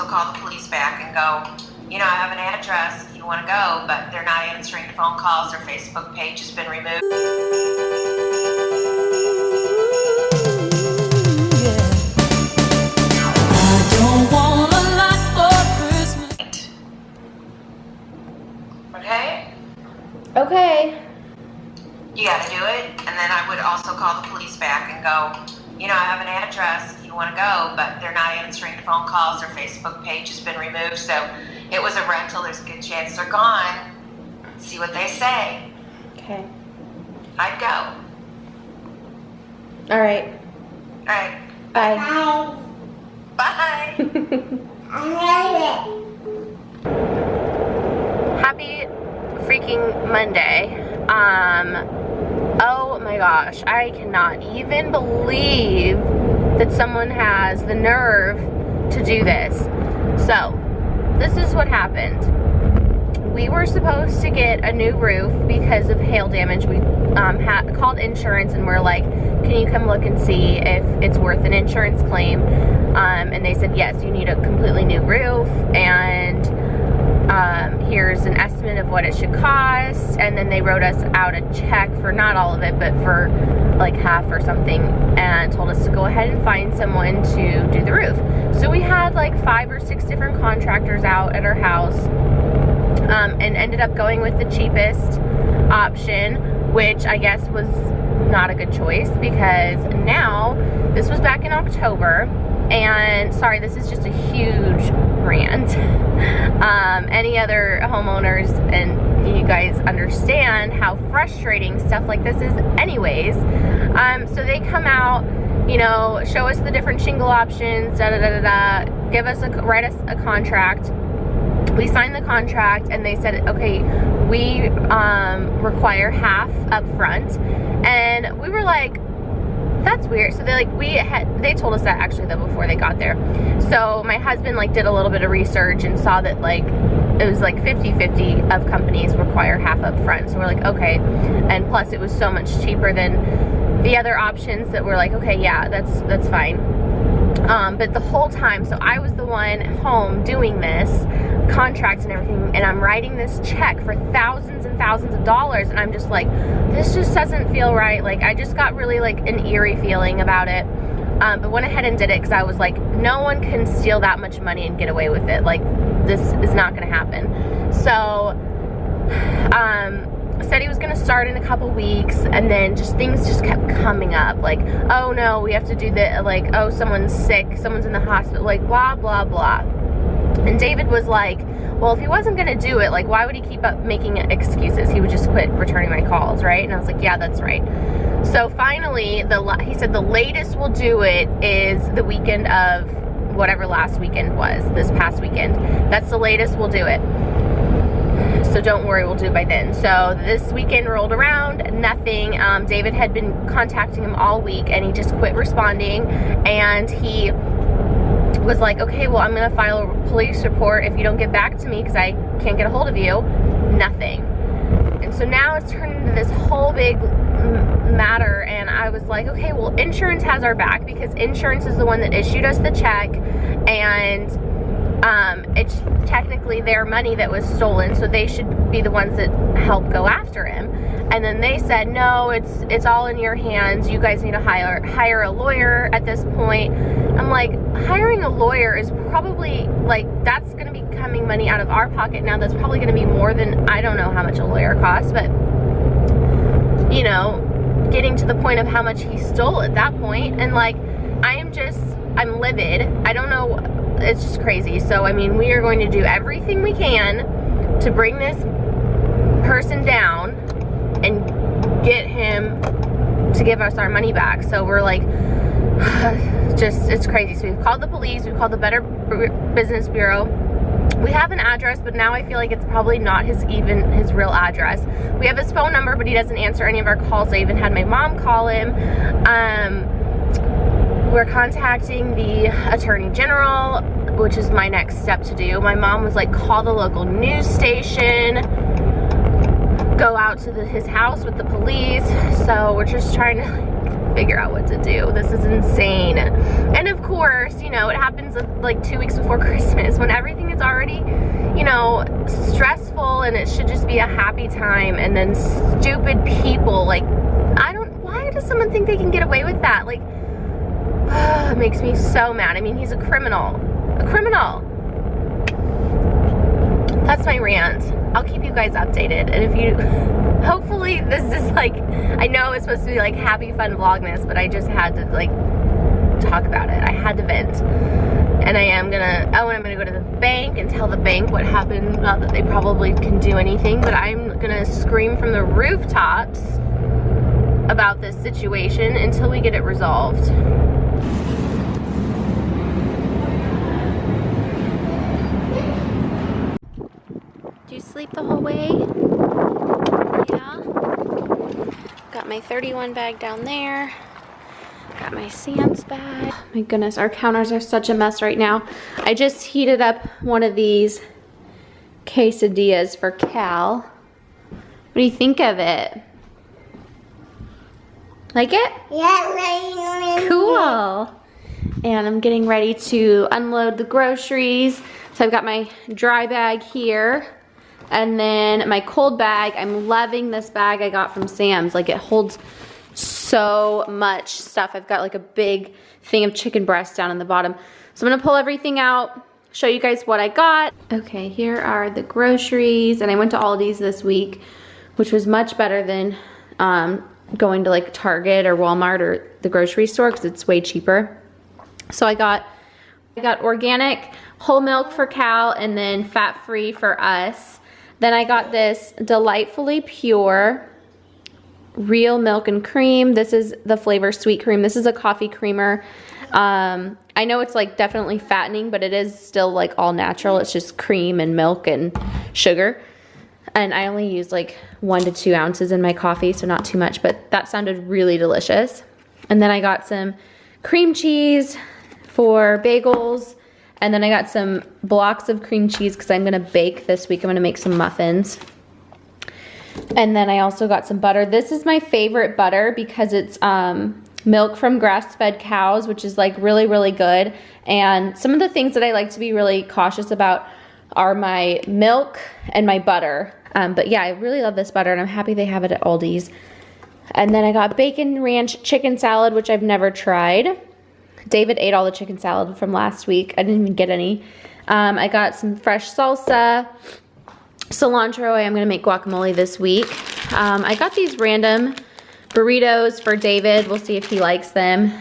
call the police back and go, you know, I have an address if you want to go, but they're not answering phone calls. Their Facebook page has been removed. I don't want a lot for Christmas. Okay? Okay. You gotta do it, and then I would also call the police back and go, you know, I have an address if you want to go, but they're not answering phone calls. Their Facebook page has been removed, so it was a rental. There's a good chance they're gone. See what they say. Okay. I'd go. All right. All right. Bye. Bye. Happy freaking Monday. Oh my gosh, I cannot even believe that someone has the nerve to do this. So, this is what happened. We were supposed to get a new roof because of hail damage. We had called insurance and we're like, can you come look and see if it's worth an insurance claim? And they said, yes, you need a completely new roof, and here's an estimate of what it should cost. And then they wrote us out a check for not all of it, but for like half or something, and told us to go ahead and find someone to do the roof. So we had like 5 or 6 different contractors out at our house, and ended up going with the cheapest option, which I guess was not a good choice, because now, this was back in October, and sorry, this is just a huge rant. Any other homeowners, and you guys understand how frustrating stuff like this is anyways. So they come out, you know, show us the different shingle options, give us write us a contract. We signed the contract, and they said, okay, we require half up front, and we were like, that's weird. So they told us that actually though before they got there. So my husband like did a little bit of research and saw that like it was like 50-50 of companies require half up front. So we're like, okay, and plus it was so much cheaper than the other options that we're like, okay, yeah, that's fine. But the whole time, so I was the one home doing this contract and everything, and I'm writing this check for thousands and thousands of dollars, and I'm just like, this just doesn't feel right. Like, I just got really like an eerie feeling about it, but went ahead and did it because I was like, no one can steal that much money and get away with it. Like, this is not gonna happen. So said he was gonna start in a couple weeks, and then things just kept coming up, like, oh no, we have to do the, like, oh, someone's sick, someone's in the hospital, like, blah blah blah. And David was like, well, if he wasn't gonna do it, like, why would he keep up making excuses? He would just quit returning my calls, right? And I was like, yeah, that's right. So finally, he said the latest we'll do it is the weekend of whatever last weekend was, this past weekend. That's the latest we'll do it. So don't worry, we'll do it by then. So this weekend rolled around, nothing. David had been contacting him all week, and he just quit responding. And he was like, okay, well, I'm gonna file a police report if you don't get back to me because I can't get a hold of you. Nothing. And so now it's turned into this whole big matter, and I was like, okay, well, insurance has our back because insurance is the one that issued us the check, and it's technically their money that was stolen, so they should be the ones that help go after him. And then they said, no, it's all in your hands. You guys need to hire a lawyer at this point. I'm like, hiring a lawyer is probably, like, that's going to be coming money out of our pocket now. That's probably going to be more than, I don't know how much a lawyer costs, but, you know, getting to the point of how much he stole at that point. And, like, I'm livid. I don't know. It's just crazy. So, I mean, we are going to do everything we can to bring this person down and get him to give us our money back. So we're like, it's crazy. So we've called the police, we've called the Better Business Bureau. We have an address, but now I feel like it's probably not his real address. We have his phone number, but he doesn't answer any of our calls. I even had my mom call him. We're contacting the Attorney General, which is my next step to do. My mom was like, call the local news station, go out to his house with the police. So we're just trying to figure out what to do. This is insane. And of course, you know, it happens like 2 weeks before Christmas when everything is already, you know, stressful and it should just be a happy time, and then stupid people, like, why does someone think they can get away with that? Like, it makes me so mad. I mean, he's a criminal. A criminal. That's my rant. I'll keep you guys updated. And if you, hopefully this is like, I know it's supposed to be like happy fun Vlogmas, but I just had to like talk about it. I had to vent. And I am gonna, oh, and I'm gonna go to the bank and tell the bank what happened. Not that they probably can do anything, but I'm gonna scream from the rooftops about this situation until we get it resolved. Did you sleep the whole way? Yeah. Got my 31 bag down there. Got my Sam's bag. Oh my goodness, our counters are such a mess right now. I just heated up one of these quesadillas for Cal. What do you think of it? Like it? Yeah. Cool. And I'm getting ready to unload the groceries. So I've got my dry bag here. And then my cold bag. I'm loving this bag I got from Sam's. Like, it holds so much stuff. I've got like a big thing of chicken breast down in the bottom. So I'm gonna pull everything out, show you guys what I got. Okay, here are the groceries. And I went to Aldi's this week, which was much better than going to like Target or Walmart or the grocery store, because it's way cheaper. So I got organic whole milk for Cal, and then fat-free for us. Then I got this Delightfully Pure real milk and cream. This is the flavor sweet cream. This is a coffee creamer. I know it's like definitely fattening, but it is still like all natural. It's just cream and milk and sugar. And I only use like 1 to 2 ounces in my coffee, so not too much, but that sounded really delicious. And then I got some cream cheese for bagels. And then I got some blocks of cream cheese because I'm gonna bake this week. I'm gonna make some muffins. And then I also got some butter. This is my favorite butter because it's milk from grass-fed cows, which is like really, really good. And some of the things that I like to be really cautious about are my milk and my butter. But yeah, I really love this butter, and I'm happy they have it at Aldi's. And then I got bacon ranch chicken salad, which I've never tried. David ate all the chicken salad from last week. I didn't even get any. I got some fresh salsa, cilantro. I am gonna make guacamole this week. I got these random burritos for David. We'll see if he likes them.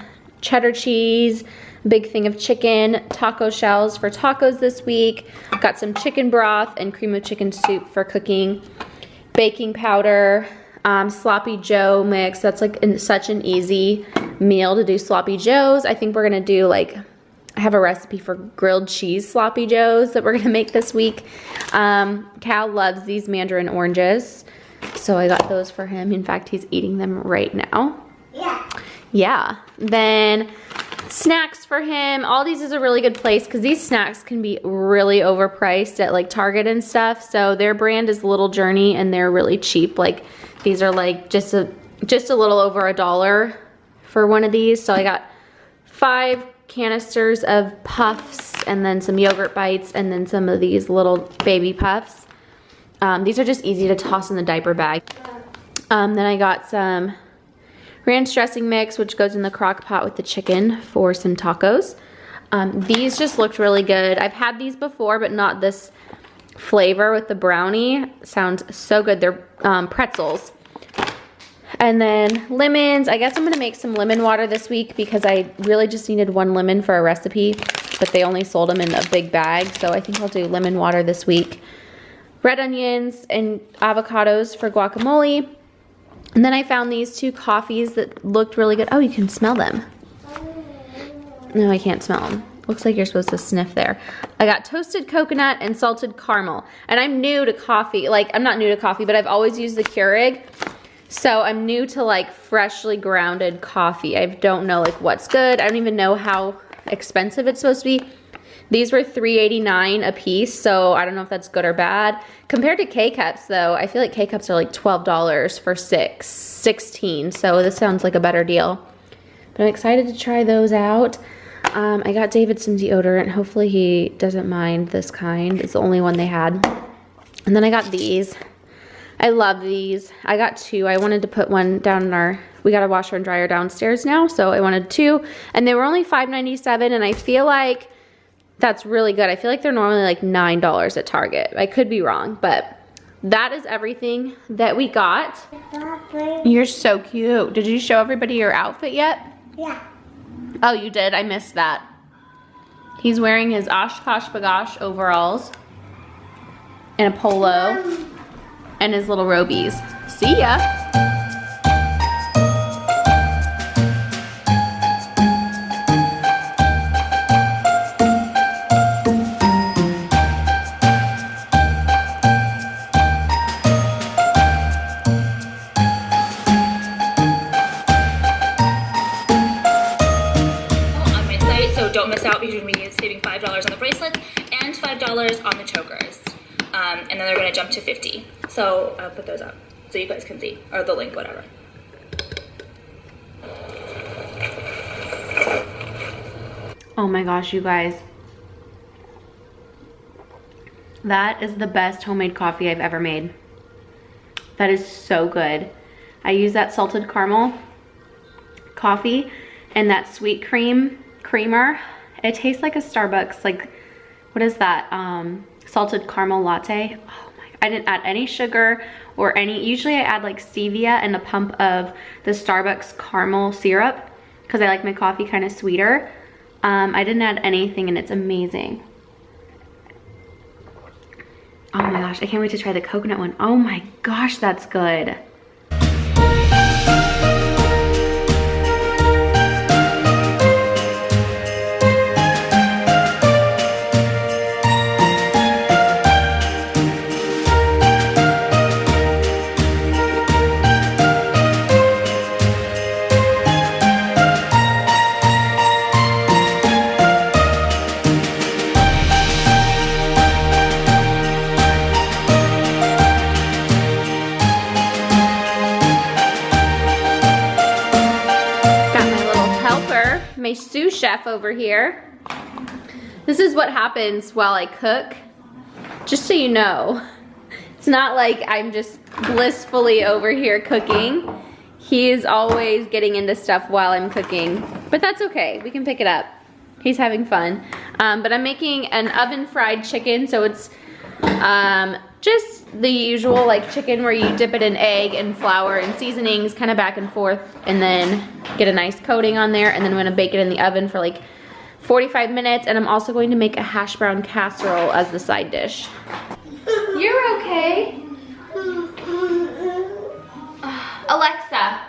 Cheddar cheese, big thing of chicken, taco shells for tacos this week. Got some chicken broth and cream of chicken soup for cooking. Baking powder, sloppy joe mix. That's like such an easy meal to do sloppy joes. I think we're gonna do like, I have a recipe for grilled cheese sloppy joes that we're gonna make this week. Cal loves these mandarin oranges, so I got those for him. In fact, he's eating them right now. Yeah. Then snacks for him. Aldi's is a really good place because these snacks can be really overpriced at like Target and stuff. So their brand is Little Journey, and they're really cheap. Like, these are like just a little over $1 for one of these. So I got 5 canisters of puffs, and then some yogurt bites, and then some of these little baby puffs. These are just easy to toss in the diaper bag. Then I got some ranch dressing mix, which goes in the crock pot with the chicken for some tacos. These just looked really good. I've had these before, but not this flavor with the brownie. Sounds so good. They're pretzels. And then lemons. I guess I'm gonna make some lemon water this week because I really just needed 1 lemon for a recipe, but they only sold them in a big bag. So I think I'll do lemon water this week. Red onions and avocados for guacamole. And then I found these 2 coffees that looked really good. Oh, you can smell them. No, I can't smell them. Looks like you're supposed to sniff there. I got toasted coconut and salted caramel. And I'm new to coffee. Like, I'm not new to coffee, but I've always used the Keurig. So I'm new to like freshly grounded coffee. I don't know like what's good. I don't even know how expensive it's supposed to be. These were $3.89 a piece, so I don't know if that's good or bad. Compared to K-Cups though, I feel like K-Cups are like $12 for 16, so this sounds like a better deal. But I'm excited to try those out. I got David some deodorant. Hopefully he doesn't mind this kind. It's the only one they had. And then I got these. I love these. I got two. I wanted to put one down in our, we got a washer and dryer downstairs now, so I wanted two. And they were only $5.97, and I feel like that's really good. I feel like they're normally like $9 at Target. I could be wrong, but that is everything that we got. You're so cute. Did you show everybody your outfit yet? Yeah. Oh, you did? I missed that. He's wearing his Oshkosh Bagosh overalls and a polo and his little robies. See ya. Don't miss out because you're going to be saving $5 on the bracelets and $5 on the chokers. And then they're going to jump to $50. So I'll put those up so you guys can see, or the link, whatever. Oh my gosh, you guys. That is the best homemade coffee I've ever made. That is so good. I use that salted caramel coffee and that sweet creamer. It tastes like a Starbucks, like, what is that? Salted caramel latte. Oh my, I didn't add any sugar or any, usually I add like stevia and a pump of the Starbucks caramel syrup because I like my coffee kind of sweeter. I didn't add anything and it's amazing. Oh my gosh, I can't wait to try the coconut one. Oh my gosh, that's good. My sous chef over here. This is what happens while I cook, just so you know. It's not like I'm just blissfully over here cooking. He is always getting into stuff while I'm cooking, but that's okay, we can pick it up. He's having fun. But I'm making an oven fried chicken, so it's just the usual like chicken where you dip it in egg and flour and seasonings kind of back and forth and then get a nice coating on there, and then I'm gonna bake it in the oven for like 45 minutes, and I'm also going to make a hash brown casserole as the side dish. You're okay. Alexa,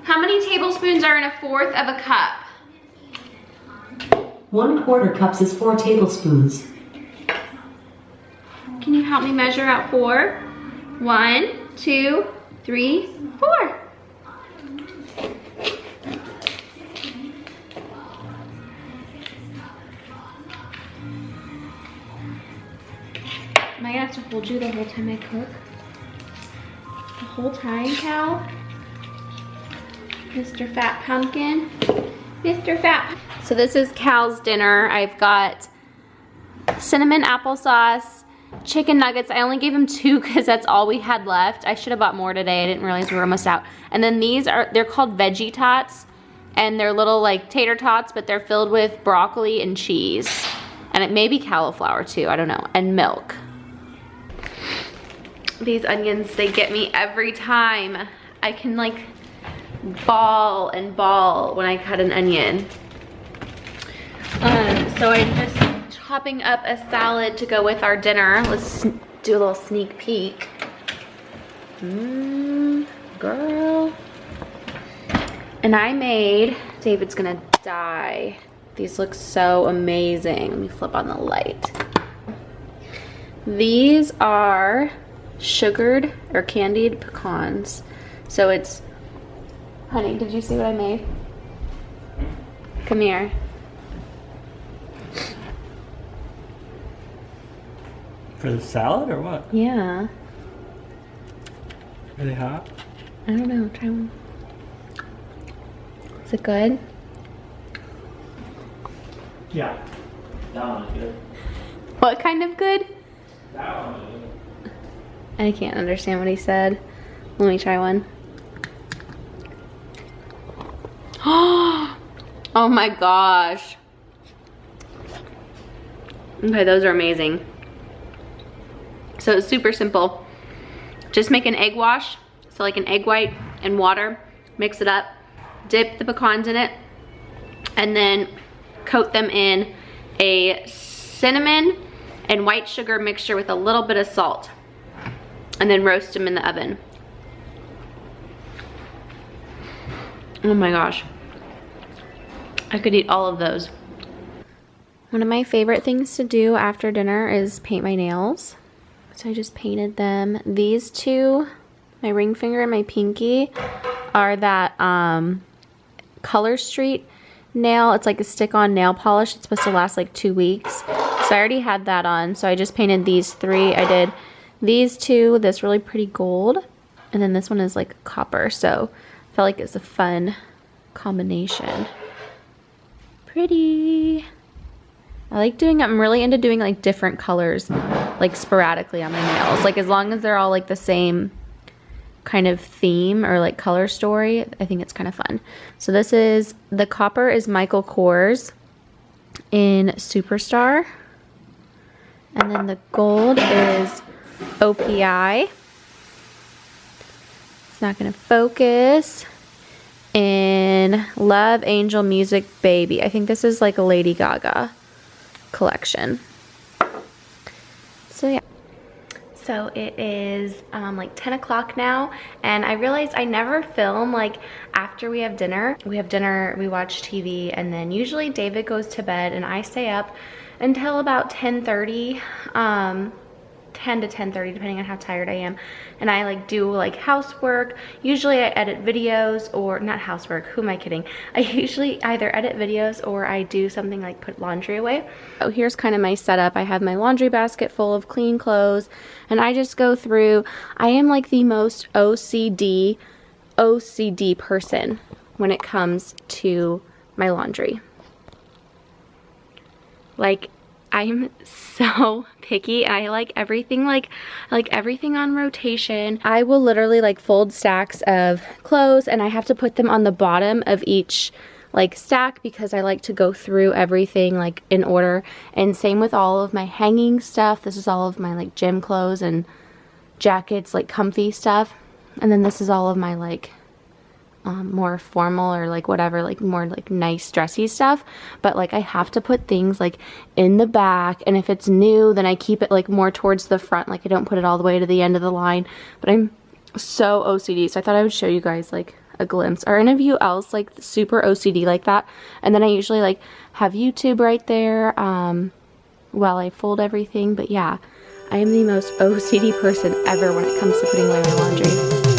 how many tablespoons are in a fourth of a cup? 1/4 cups is 4 tablespoons. Can you help me measure out 4? 1, 2, 3, 4. Am I gonna have to hold you the whole time I cook? The whole time, Cal? Mr. Fat Pumpkin? Mr. Fat. So this is Cal's dinner. I've got cinnamon applesauce, chicken nuggets. I only gave him 2 because that's all we had left. I should have bought more today. I didn't realize we were almost out. And then these are, they're called veggie tots, and they're little like tater tots, but they're filled with broccoli and cheese. And it may be cauliflower too, I don't know, and milk. These onions, they get me every time. I can like ball and ball when I cut an onion. So I'm just chopping up a salad to go with our dinner. Let's do a little sneak peek. Girl. And I made, David's gonna die. These look so amazing. Let me flip on the light. These are sugared or candied pecans. So it's, honey, did you see what I made? Come here. For the salad or what? Yeah. Are they hot? I don't know, try one. Is it good? Yeah. That one is good. What kind of good? That one is good. I can't understand what he said. Let me try one. Oh my gosh. Okay, those are amazing. So it's super simple. Just make an egg wash. So like an egg white and water, mix it up, dip the pecans in it, and then coat them in a cinnamon and white sugar mixture with a little bit of salt, and then roast them in the oven. Oh my gosh. I could eat all of those. One of my favorite things to do after dinner is paint my nails. So I just painted them. These two, my ring finger and my pinky, are that Color Street nail. It's like a stick-on nail polish. It's supposed to last like 2 weeks. So I already had that on. So I just painted these three. I did these two, this really pretty gold, and then this one is like copper. So I felt like it's a fun combination. Pretty. I like doing, I'm really into doing like different colors, like sporadically on my nails. Like as long as they're all like the same kind of theme or like color story, I think it's kind of fun. So this is, the copper is Michael Kors in Superstar. And then the gold is OPI. It's not gonna focus. In Love Angel Music Baby. I think this is like a Lady Gaga collection. So yeah. So it is like 10 o'clock now, and I realized I never film like after we have dinner. We have dinner, we watch TV, and then usually David goes to bed and I stay up until about 10:30, 10 to 10:30 depending on how tired I am, and I like do like housework. Usually I edit videos, or not housework, who am I kidding? I usually either edit videos or I do something like put laundry away. So here's kind of my setup. I have my laundry basket full of clean clothes, and I just go through. I am like the most OCD person when it comes to my laundry. Like, I'm so picky. I like everything, like everything on rotation. I will literally like fold stacks of clothes, and I have to put them on the bottom of each like stack because I like to go through everything like in order. And same with all of my hanging stuff. This is all of my like gym clothes and jackets, like comfy stuff. And then this is all of my like more formal or like whatever, like more like nice dressy stuff. But like I have to put things like in the back, and if it's new then I keep it like more towards the front. Like I don't put it all the way to the end of the line. But I'm so OCD, so I thought I would show you guys like a glimpse. Are any of you else like super OCD like that? And then I usually like have YouTube right there while I fold everything. But yeah, I am the most OCD person ever when it comes to putting away my laundry.